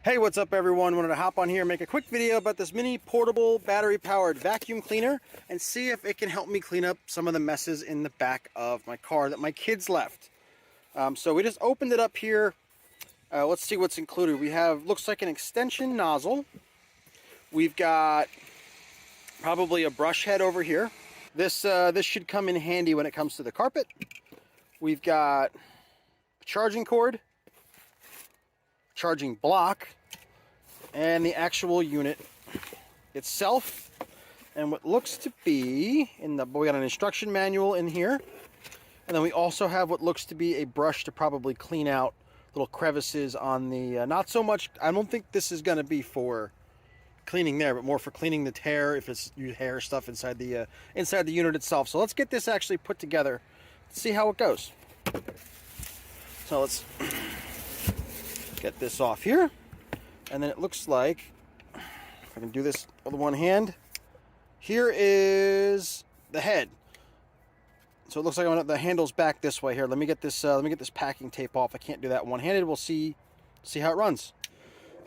Hey, what's up everyone? Wanted to hop on here and make a quick video about this mini portable battery powered vacuum cleaner and see if it can help me clean up some of the messes in the back of my car that my kids left. So we just opened it up here. Let's see what's included. We have, looks like an extension nozzle. We've got probably a brush head over here. This should come in handy when it comes to the carpet. We've got a charging cord, charging block, and the actual unit itself, and what looks to be we got an instruction manual in here, and then we also have what looks to be a brush to probably clean out little crevices on the not so much, I don't think this is going to be for cleaning there, but more for cleaning the tear if it's your hair stuff inside the unit itself. So let's get this actually put together, see how it goes. So let's get this off here, and then it looks like, if I can do this with one hand, here is the head. So it looks like the handle's back this way here. Let me get this packing tape off. I can't do that one-handed. We'll see how it runs.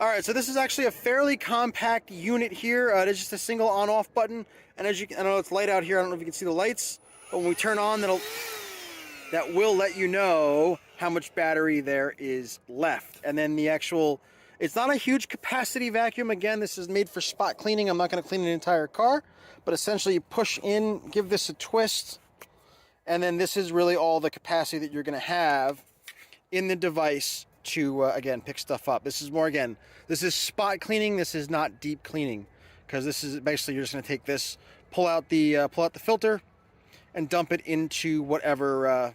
All right, so this is actually a fairly compact unit here. It is just a single on-off button, and as you can, I know it's light out here. I don't know if you can see the lights, but when we turn on, that will let you know how much battery there is left. And then the actual, it's not a huge capacity vacuum. Again, this is made for spot cleaning. I'm not going to clean an entire car, but essentially you push in, give this a twist, and then this is really all the capacity that you're going to have in the device to, again, pick stuff up. This is more, again, this is spot cleaning. This is not deep cleaning, because this is basically, you're just going to take this, pull out the filter, and dump it into whatever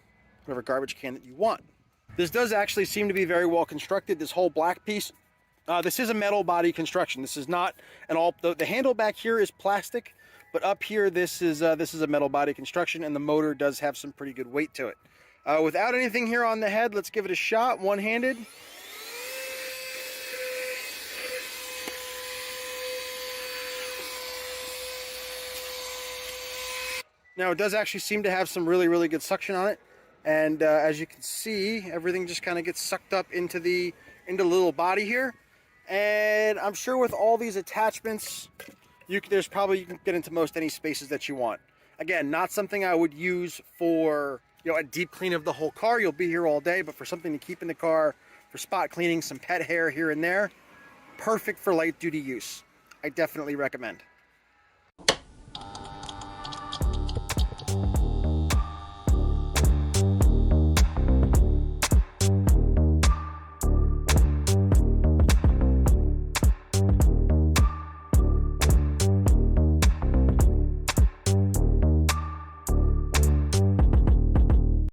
garbage can that you want. This does actually seem to be very well constructed. This whole black piece, this is a metal body construction. This is not the handle back here is plastic, but up here this is a metal body construction, and the motor does have some pretty good weight to it. Without anything here on the head, let's give it a shot one-handed. Now it does actually seem to have some really good suction on it, and as you can see, everything just kind of gets sucked up into the little body here. And I'm sure with all these attachments, you can get into most any spaces that you want. Again, not something I would use for a deep clean of the whole car. You'll be here all day, but for something to keep in the car, for spot cleaning, some pet hair here and there, perfect for light duty use. I definitely recommend.